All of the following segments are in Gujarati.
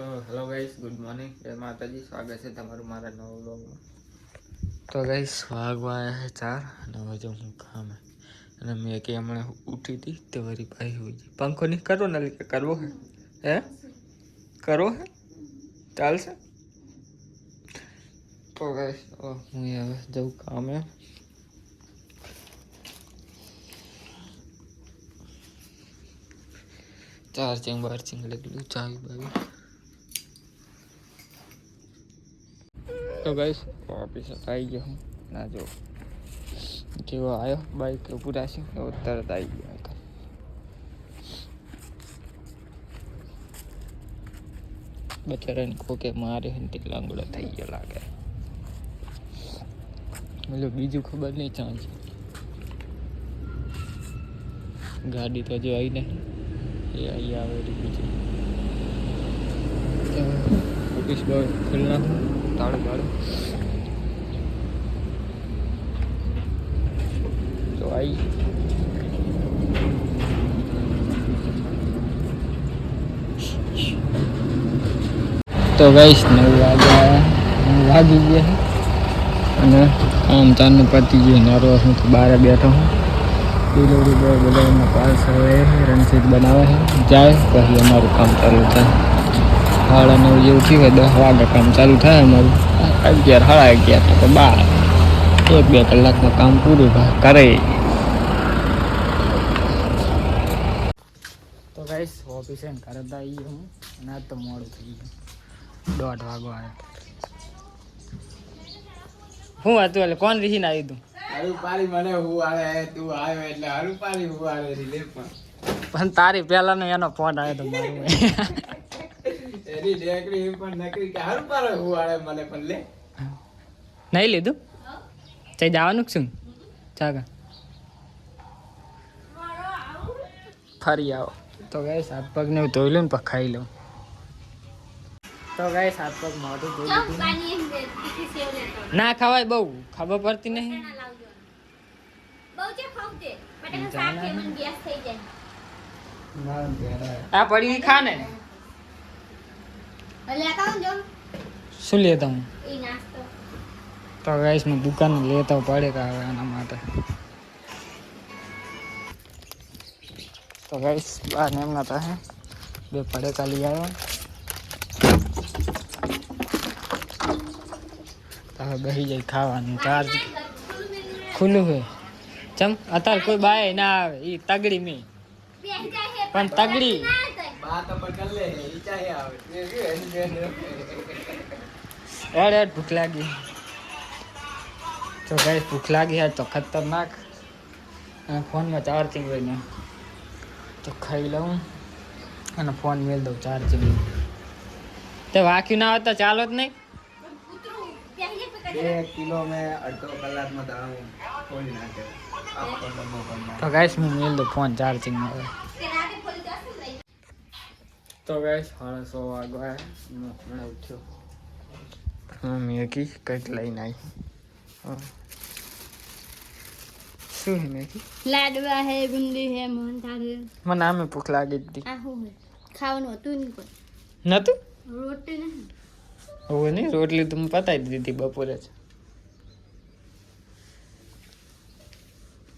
તો હેલો ગાઈસ, ગુડ મોર્નિંગ, જય માતાજી. સ્વાગત છે તમારું મારા નવા વ્લોગમાં. તો ગાઈસ વાગવા આવ્યા છે 4 અને હવે જો હું ખામે અને મેં કે હમણાં ઉઠી હતી તે વરી ભાઈ હોય છે. પંખો નહીં કરવો ને કે કરવો હે કરવો હે ચાલશે. તો ગાઈસ હું હવે જઉં કામે. ચાર્જિંગ લગેલું ચાવી બાવી. તો ગાઈસ ઓફિસ આવી ગયો હું ના જો જેવો આવ્યો બાઈક પૂરા છે એવો તરત આવી ગયો. બચારાને કોકે મારે તે લાંગડો થઈ ગયો લાગે. મતલબ બીજું ખબર નહીં ચાંચ ગાડી તો જો આવી ને એ અહીં આવે બીજું ઓફિસ બહાર ખુલ્લા તાળું બાળું તો આવી. તો ગાઈસ 9 વાગી ગયા અને આમ ચાનું પતી ગયું. નારો હું તો બહાર બેઠો હું. ડિલિવરી બોય બોલાવીને પાર્સલ રણજીત બનાવે છે જાય પછી અમારું કામ ચાલુ થાય. 9:30 જેવું થયું હોય 10 વાગે કામ ચાલુ થાય અમારું. 11 સાડા 11 તો 12 1-2 કલાકમાં કામ પૂરું કરે. તો ગાઈસ ઓફિસે ઘરે તો આવી ગયો હું અને આજ તો મોડું થઈ ગયું. 1:30 વાગવા આવ્યો. હું હતું એટલે કોણ રીહીને આવ્યું તું? હરુપારી મને હુવાડે તું આવ્યો એટલે હરુપારી હુવાડે લે પણ તારી પહેલાનો એનો ફોન આવ્યો તો મારું એની ડેકરી પણ નકરી કે હરુપારી હુવાડે મને પણ લે નહીં લીધું તે જવાનું છું ચાગા ફરી આવો. તો ગાઈસ હાથ પગ ને ધોઈ લઉં ને પછી ખાઈ લઉં. તો ગાઈસ હાથ પગ મોઢું ધોઈ લીધું. ના ખવાય બહુ ખબર પડતી નહીં. આ પડી ખા ને શું લેતા હું તો ગાઈસ હું દુકાન લેતા પડે કે હવે એના માટે. તો ગાઈસ બહાર એમ ના થાય 2 પડેકા લઈ આવ્યો. હવે બેસી જાય ખાવાનું. ચાર્જ ખુલ્લું હોય ચમ અત્યારે કોઈ બાય ના આવે. એ તગડી મેં પણ તગડી ભૂખ લાગી. તો ગાઈસ ભૂખ લાગી હોય તો ખતરનાક અને ફોનમાં ચાર્જિંગ હોય ને તો ખાઈ લઉં અને ફોન મેળ દઉં ચાર્જિંગ. તો વાક્યું ના હોય તો ચાલો જ નહીં. 1 કિલો મેં અડધો કલાકમાં દાણું ખોલી નાખે. તો ગાઈસ હું મેલ દો ફોન ચાર્જિંગમાં હોય. તો ગાઈસ 6:30 વાગ્યા હમણાં ઉઠ્યો. મેગી કંઈક લઈને આવી. શું હે મેગી? લાડવા હે, બુંદી હે, મોહનથાળ હે. મને આમે ભૂખ લાગી હતી. આ શું હે? ખાવાનું હતું નહીં કોઈ. નતું? રોટી નહીં. હવે નહીં રોટલી તો પતાવી દીધી બપોરે જ.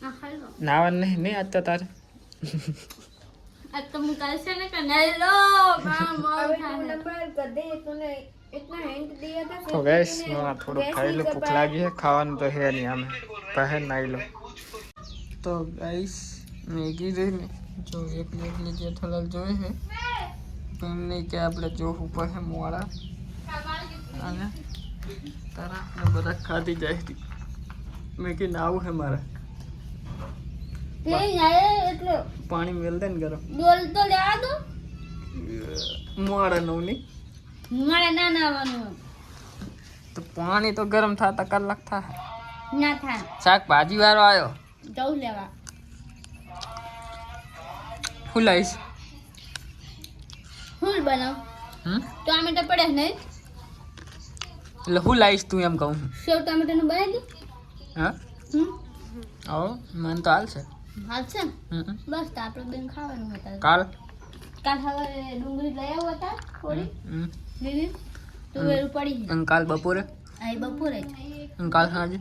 આ ખાઈ લો. નાવાનું નહીં આજ તો તારે. આ તો હું કાલ છે ને કે નહીં લો કામ મોડ નંબર કર દે તને इतना हिंट दिया था. તો ગેસ મને થોડું ખાઈ લો. ભૂખ લાગી છે. ખાવાનું તો હે નહીં આમે પહેર નાઈ લો. તો ગાઈસ મેગી રહી ને જો એકલી જેઠાલાલ જોઈ છે પણ નહીં કે આપણે જોવું પડે મોડા અને તારા બધા ખાધી જાય. મેગી નાવું છે મારે. તે યાર એટલે પાણી મેલ દે ને ગરમ. ડોલ તો લેવા દો. મોડા નવ નહીં મારે ના નાવાનું તો પાણી તો ગરમ થતા કલાક થાય ના થાય. શાકભાજી વાળો આવ્યો. જવું લેવા. હું લાવીશ ફૂલ બનાવ. ટમેટા પડે નહીં એટલે હું લાવીશ તું એમ કહું. સેવ ટમેટાનું બનાવી દે. હા આવો મને તો હાલ છે. હાલ છે બસ તો આપણે બેન ખાવાનું હતા. કાલ કાલ હવે ડુંગળી લઈ આવો હતા થોડી લીલી તુવેર પડી છે અને કાલ બપોરે આ બપોરે જ અને કાલ સાંજે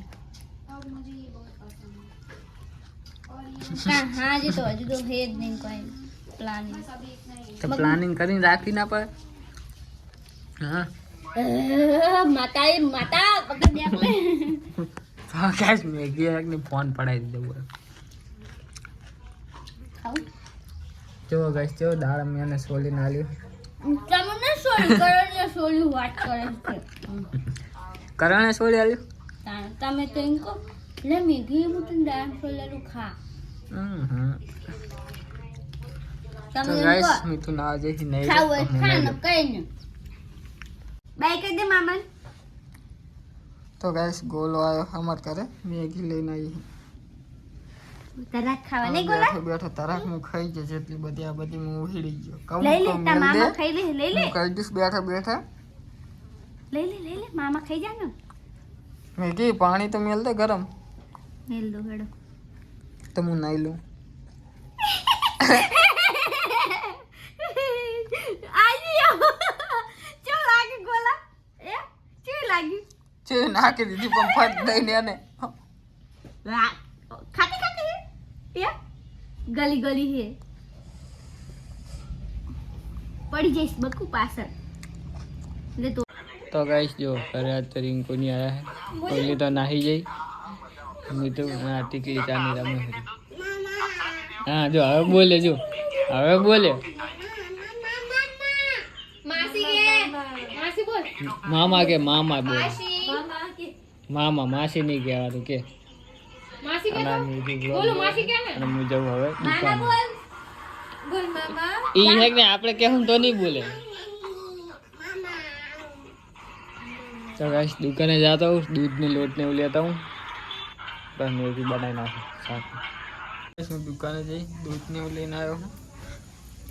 હા હજી તો હજુ તો હે જ નહીં કોઈ પ્લાનિંગ તો પ્લાનિંગ કરીને રાખી ના પડે હા માતા પકડી દે આપણે હા ગાઈસ મેગી એકને ફોન પડાવી દીધો ખાવું જો ગાઈસ જો દાળ મેને સોલી નાલી તમને સોરી કરણને સોરી વાત કરે છે કરણે સોલી આલ્યું તમે તો એમ કહો લે મેઘી મુટન દાળ સોલેલું ખા તો તમે ગાઈસ એમ કહો મીઠું ના આજે નહીં ખાવું હોય ખા ને કઈ ને બાય કહી દે મામા તો ગાઈસ ગોલો આવ્યો અમાર કરે મેગી લઈને આવી તરાક ખાવા નહીં ગોલા બેઠો બેઠો તરાક હું ખાઈ જાય જેટલી બધી આ બધી હું ઉહીડી ગયો કહું લઈ લે તો તા મેલ દે મામા ખાઈ લે લઈ લે હું કહી દઈશ બેઠા બેઠા લઈ લે મામા ખાઈ જા ને મેગી પાણી તો મેલ દે ગરમ મેલ દો હેડો તો હું નાઈ લઉં આજી ચો લાગે ગોલા એ ચો લાગી છે નાખી દીધી પણ ફટ દઈને એને ખાતી ખાતી હે ગલી ગલી હે પડી જઈશ બકુ પાછળ લે તો તો ગાઈસ જો ઘરે આજ તો રિંકુ ની આયા હે કોઈલી તો નાહી જઈ મીઠું હા ટીકલી ચાની રમે છે હા જો હવે બોલે જો હવે બોલે માસી બોલ મામા કે મામા બોલે મામા કે મામા માસી નહીં કહેવાનું કે માસી અને આ મીઠું બોલો માસી કે ને અને હું જવું હવે મામા દુકાને બોલ બોલ મામા ઈ હે કે આપણે કહેવું તો નહીં બોલે તો ગાઈસ દુકાને જાતા હું दूध ने लोट ने लेता हूँ बस मैगी बनाई ना साथ में मैं दुकाने जई दूध ने लेने आयो हूँ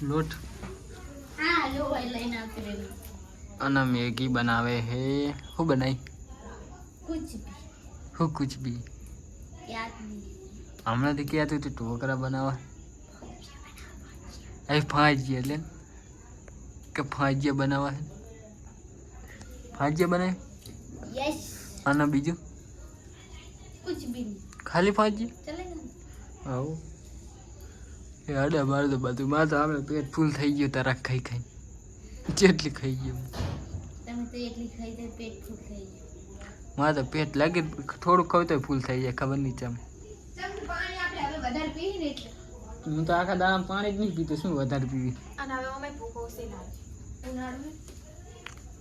लोट હા લો લઈને આપી દે અને मैगी बनावे है હું બનાઈ कुछ भी હું कुछ भी याद नहीं હમણાંથી કહેતું હતું ઢોકળા બનાવવા એ ફાંજીયા લે કે ફાંજીયા બનાવવા છે ફાંજીયા બનાવે यस અને બીજું कुछ भी नहीं ખાલી ફાંજીયા चलेगा આવું એ અડે બાર તો બધું મારે તો આપણે પેટ ફૂલ થઈ ગયું તારા ખાઈ ખાઈ જેટલી ખાઈ ગયું તમે તો એટલી ખાઈ દે પેટ ફૂલ થઈ ગયું મારે તો પેટ લાગે થોડુંક ખાવ તો ફૂલ થઈ જાય ખબર નહીં ચમ પાણી આપણે હવે વધારે પીએ ને એટલે હું તો આખા દાડા પાણી જ નહીં પીતો શું વધારે પીવી અને હવે અમે ભૂખો છે ના ઉનાળો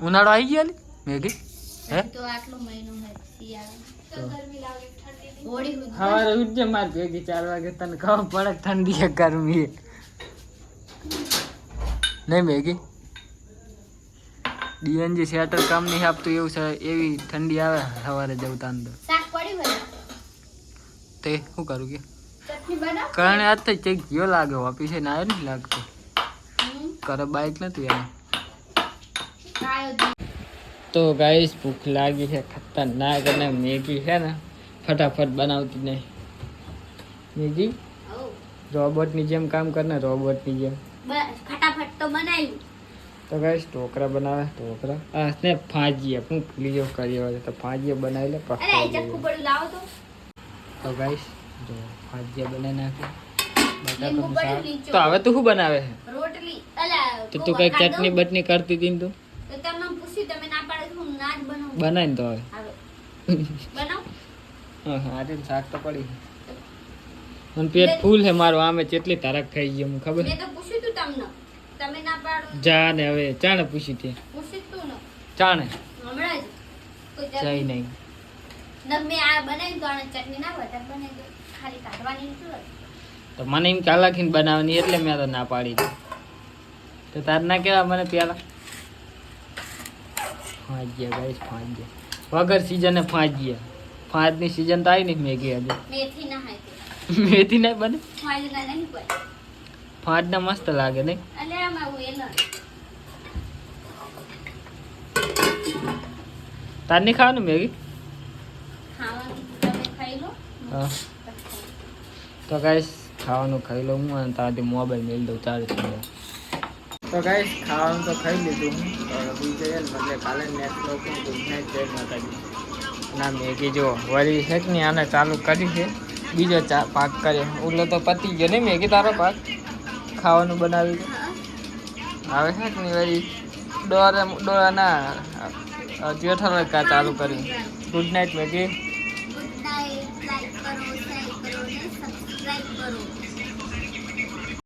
ઉનાળો આવી ગયો મેગી હે તો આટલો મહિનો હે શિયાળો તો ગરમી લાગે ઠંડી હોળી સુધી સવારે ઉઠજે માર ભેગી 4 વાગે તને ખબર પડે ઠંડી છે ગરમી છે નહીં મેગી ડીએનજી શેટર કામ નહીં આપતું એવું છે એવી ઠંડી આવે સવારે જવું તા અંદર શાક પડ્યું હોય તે શું કરું કે ચટણી બનાવ કારણ આજ તો ચેક ગયો લાગે ઓફિસે ને આવ્યો નહીં લાગતો કરે બાઈક નથી એને કાયો તો ગાઈસ ભૂખ લાગી છે ખતરનાક અને મેગી છે ને ફટાફટ બનાવતી નહીં મેગી ઓ રોબોટની જેમ કામ કરને રોબોટની જેમ બસ ફટાફટ તો બનાવ્યું તો ગાઈસ ઢોકળા બનાવે ઢોકળા આ ને ફાંજીએ હું ભૂલી જાઉં કરી હોય તો ફાંજીએ બનાવી લે અરે એ ચક્કુ પડ્યું લાવો તો ગાઈસ જો ફાંજીએ બનાવી નાખે લીંબુ બટાકાનું પડ્યું શાક. નીચે. તો હવે તું શું બનાવે છે રોટલી અલા તો તું કઈ ચટણી બટની કરતી હતી ને તું તો તમે પૂછ્યું તમે ના પાડે તો હું ના જ બનાવું બનાવીને તો હવે હવે બનાવ હા હા આજે શાક તો પડી મને પેટ ફૂલ છે મારું આમે કેટલી તારક ખાઈ ગઈ મને ખબર મેં તો પૂછ્યું તું તમને તમે ના પાડો જા ને હવે ચાણે પૂછી તે પૂછ્યું તું ને ચાણે હમણાં જ કોઈ જઈ ચટણી નહીં ના મેં આ બનાવી તો આને ચટણી ના વધારે બનાવી દો ખાલી કાઢવાની શું હોય? તો મને એમ કાલાખીને બનાવવાની એટલે મેં તો ના પાડી હતી તો તાર ના કેવા મને પેલા ફાંજીયા ગાઈસ ફાંજીયા વગર સિઝને ફાંજીયા ફાંજની સિઝન તો આવી નહીં મેગી આજે મેથી ના હાય તે મેથી નહીં બને ફાજ ના નહીં કોઈ ફાંજના મસ્ત લાગે નહીં અલે આમાં હું એનો તાર નહીં ખાવાનું મેગી ખાવાનું તમે ખાઈ લો હા તો ગાઈસ ખાવાનું ખાઈ લઉં હું અને તારાથી મોબાઈલ મેળ દઉં ચાલે છે તો ગાઈસ ખાવાનું તો ખાઈ લીધું હું તો બીજે છે ને એટલે કાલે નેક્સ્ટ લોકો ગુડ નાઇટ જય માતાજી. ના મેગી જો વળી છે કે નહીં આને ચાલુ કરી છે બીજો પાક કર્યો ઓલો તો પતી ગયો નહીં મેગી તારો પાક ખાવાનું બનાવી આવે છે કે નહીં વળી ડોરા ના જેઠાલાલ કા ચાલુ કરી. Good night Maggi. Good night. Like કરો, શેર કરો ને સબસ્ક્રાઇબ કરો.